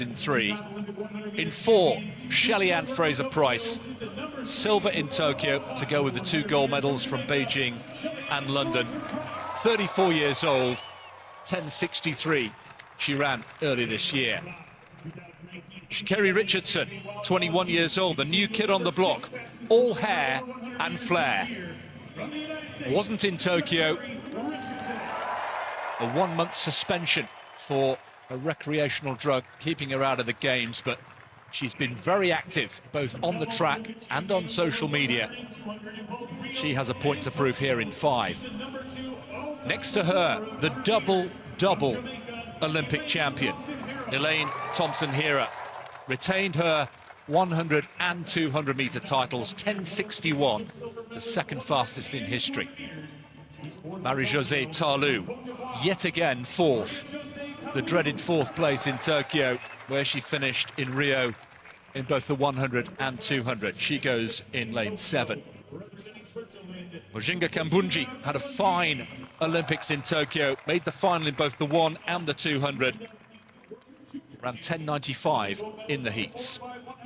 In 3. In 4, Shelly-Ann Fraser-Pryce. Silver in Tokyo to go with the 2 gold medals from Beijing and London. 34 years old, 10.63 she ran earlier this year. Sha'Carri Richardson, 21 years old, the new kid on the block. All hair and flair. Wasn't in Tokyo. A 1-month suspension for a recreational drug, keeping her out of the games, but she's been very active, both on the track and on social media. She has a point to prove here in 5. Next to her, the double Olympic champion, Elaine Thompson-Herah, retained her 100 and 200 meter titles, 10.61, the second fastest in history. Marie-Josée Tarlou, yet again 4th. The dreaded 4th place in Tokyo, where she finished in Rio in both the 100 and 200. She goes in lane 7. Mujinga Kambundji had a fine Olympics in Tokyo, made the final in both the 1 and the 200. Ran 10.95 in the heats.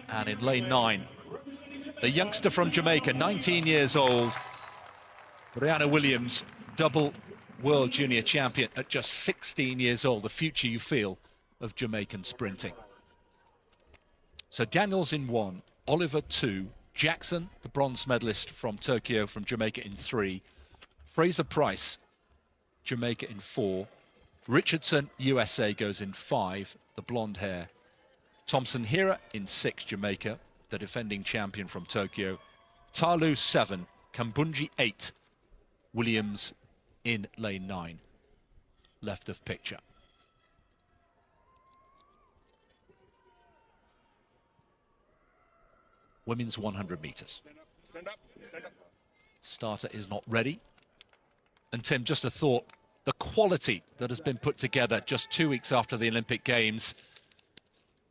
And in lane 9, the youngster from Jamaica, 19 years old, Brianna Williams, double World Junior Champion at just 16 years old, the future you feel of Jamaican sprinting. So Daniels in 1, Oliver 2, Jackson, the bronze medalist from Tokyo, from Jamaica in 3, Fraser-Pryce, Jamaica in 4, Richardson, USA goes in 5, the blonde hair, Thompson-Herah in 6, Jamaica, the defending champion from Tokyo, Tarlou 7, Kambundji 8, Williams in lane 9, left of picture. Women's 100 meters. Stand up. Starter is not ready. And Tim, just a thought, the quality that has been put together just 2 weeks after the Olympic Games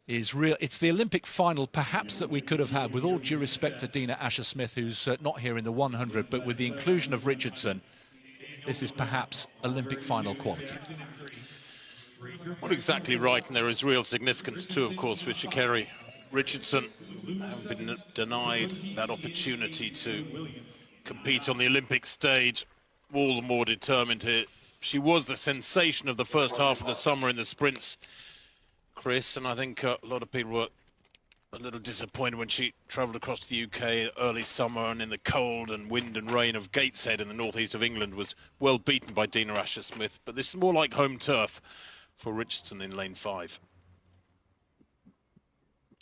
is real. It's the Olympic final perhaps that we could have had, with all due respect to Dina Asher-Smith, who's not here in the 100, but with the inclusion of Richardson, this is perhaps Olympic final quality. Not exactly right, and there is real significance too, of course, with Sha'Carri Richardson having been denied that opportunity to compete on the Olympic stage. All the more determined here. She was the sensation of the first half of the summer in the sprints, Chris, and I think a lot of people were a little disappointed when she travelled across to the UK early summer, and in the cold and wind and rain of Gateshead in the northeast of England was well beaten by Dina Asher-Smith. But this is more like home turf for Richardson in lane 5.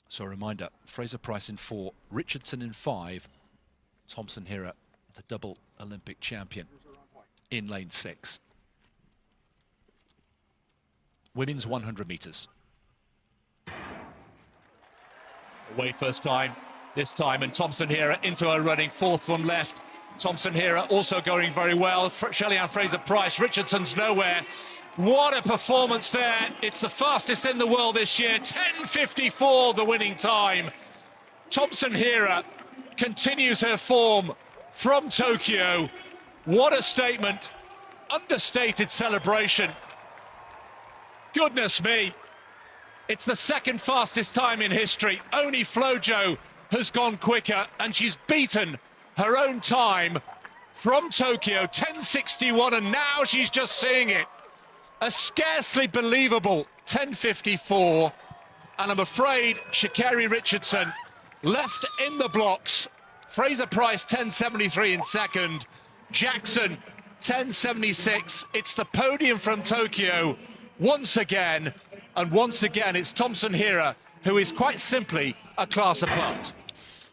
So a reminder, Fraser-Pryce in 4, Richardson in 5, Thompson-Herah, the double Olympic champion, in lane 6. Women's 100 meters. Away first time, this time, and Thompson-Herah into her running, 4th from left. Thompson-Herah also going very well. Shelly-Ann Fraser-Pryce, Richardson's nowhere. What a performance there. It's the fastest in the world this year. 10.54 the winning time. Thompson-Herah continues her form from Tokyo. What a statement. Understated celebration. Goodness me. It's the second fastest time in history. Only Flojo has gone quicker, and she's beaten her own time from Tokyo, 10.61, and now she's just seeing it. A scarcely believable 10.54, and I'm afraid Sha'Carri Richardson left in the blocks. Fraser-Pryce 10.73 in second, Jackson 10.76. It's the podium from Tokyo once again, and once again it's Thompson-Herah who is quite simply a class apart.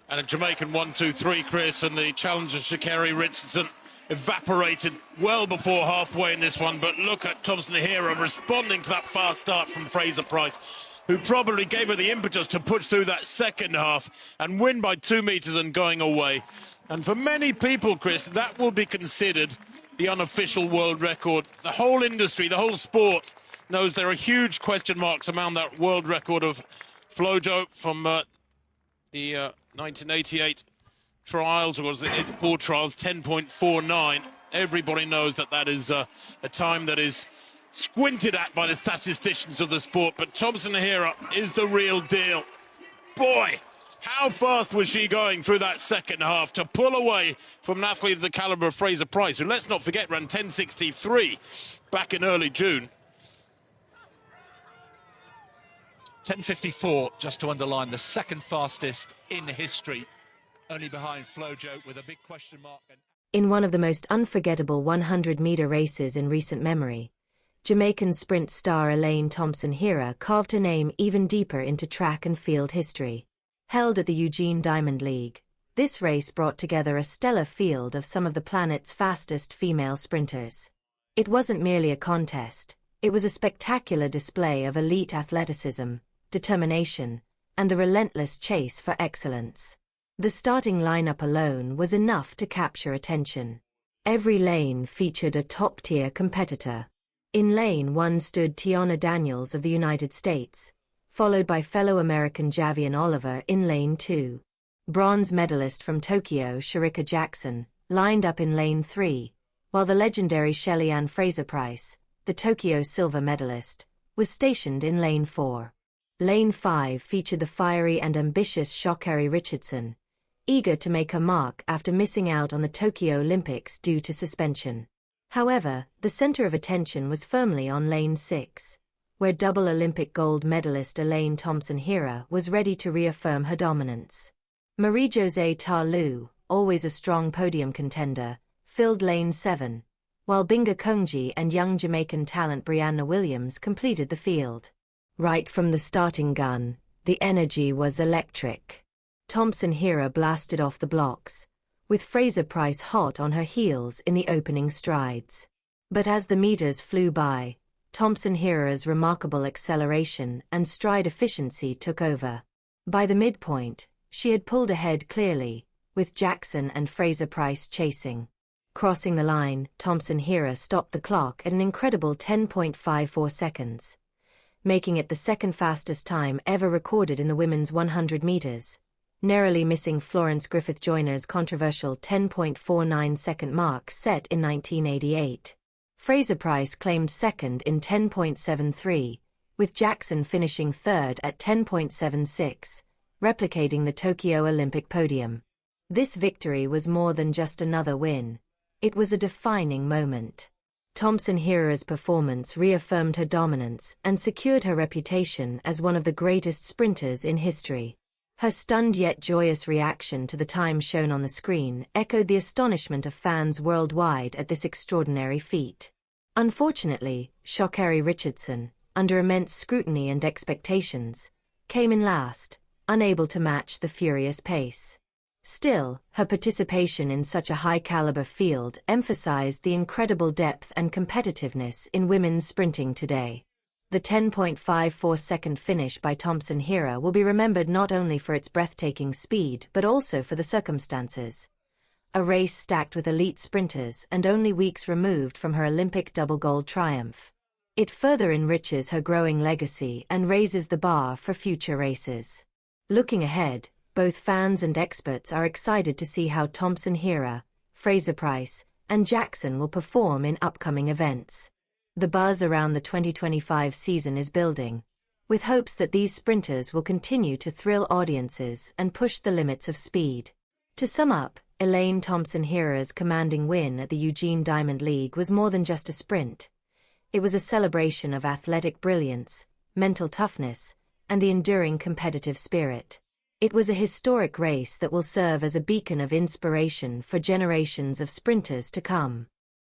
And a Jamaican 1-2-3, Chris, and the challenge of Sha'Carri Richardson evaporated well before halfway in this one. But look at Thompson-Herah responding to that fast start from Fraser-Pryce, who probably gave her the impetus to push through that second half and win by 2 meters and going away. And for many people, Chris, that will be considered the unofficial world record. The whole industry, the whole sport knows there are huge question marks around that world record of Flojo from the 1988 trials, or was it 84 trials, 10.49. Everybody knows that that is a time that is squinted at by the statisticians of the sport, but Thompson-Herah is the real deal. Boy, how fast was she going through that second half to pull away from an athlete of the caliber of Fraser-Pryce, who, let's not forget, ran 10.63 back in early June. 10.54, just to underline, the second fastest in history, only behind Flojo with a big question mark. In one of the most unforgettable 100-meter races in recent memory, Jamaican sprint star Elaine Thompson-Herah carved her name even deeper into track and field history. Held at the Eugene Diamond League, this race brought together a stellar field of some of the planet's fastest female sprinters. It wasn't merely a contest, it was a spectacular display of elite athleticism, determination, and the relentless chase for excellence. The starting lineup alone was enough to capture attention. Every lane featured a top-tier competitor. In lane 1 stood Tiana Daniels of the United States, followed by fellow American Javian Oliver in lane 2. Bronze medalist from Tokyo Shericka Jackson lined up in lane 3, while the legendary Shelly-Ann Fraser-Pryce, the Tokyo silver medalist, was stationed in lane 4. Lane 5 featured the fiery and ambitious Sha'Carri Richardson, eager to make her mark after missing out on the Tokyo Olympics due to suspension. However, the center of attention was firmly on lane 6, where double Olympic gold medalist Elaine Thompson-Herah was ready to reaffirm her dominance. Marie-Josée Ta-Lou, always a strong podium contender, filled lane 7, while Binga Kongji and young Jamaican talent Brianna Williams completed the field. Right from the starting gun, the energy was electric. Thompson-Herah blasted off the blocks, with Fraser-Pryce hot on her heels in the opening strides. But as the meters flew by, Thompson-Herah's remarkable acceleration and stride efficiency took over. By the midpoint, she had pulled ahead clearly, with Jackson and Fraser-Pryce chasing. Crossing the line, Thompson-Herah stopped the clock at an incredible 10.54 seconds, making it the second fastest time ever recorded in the women's 100 meters, narrowly missing Florence Griffith-Joyner's controversial 10.49-second mark set in 1988. Fraser-Pryce claimed second in 10.73, with Jackson finishing third at 10.76, replicating the Tokyo Olympic podium. This victory was more than just another win. It was a defining moment. Thompson-Herah's performance reaffirmed her dominance and secured her reputation as one of the greatest sprinters in history. Her stunned yet joyous reaction to the time shown on the screen echoed the astonishment of fans worldwide at this extraordinary feat. Unfortunately, Sha'Carri Richardson, under immense scrutiny and expectations, came in last, unable to match the furious pace. Still, her participation in such a high-caliber field emphasized the incredible depth and competitiveness in women's sprinting today. The 10.54-second finish by Thompson-Herah will be remembered not only for its breathtaking speed but also for the circumstances. A race stacked with elite sprinters and only weeks removed from her Olympic double gold triumph. It further enriches her growing legacy and raises the bar for future races. Looking ahead, both fans and experts are excited to see how Thompson-Herah, Fraser-Pryce, and Jackson will perform in upcoming events. The buzz around the 2025 season is building, with hopes that these sprinters will continue to thrill audiences and push the limits of speed. To sum up, Elaine Thompson-Herah's commanding win at the Eugene Diamond League was more than just a sprint. It was a celebration of athletic brilliance, mental toughness, and the enduring competitive spirit. It was a historic race that will serve as a beacon of inspiration for generations of sprinters to come.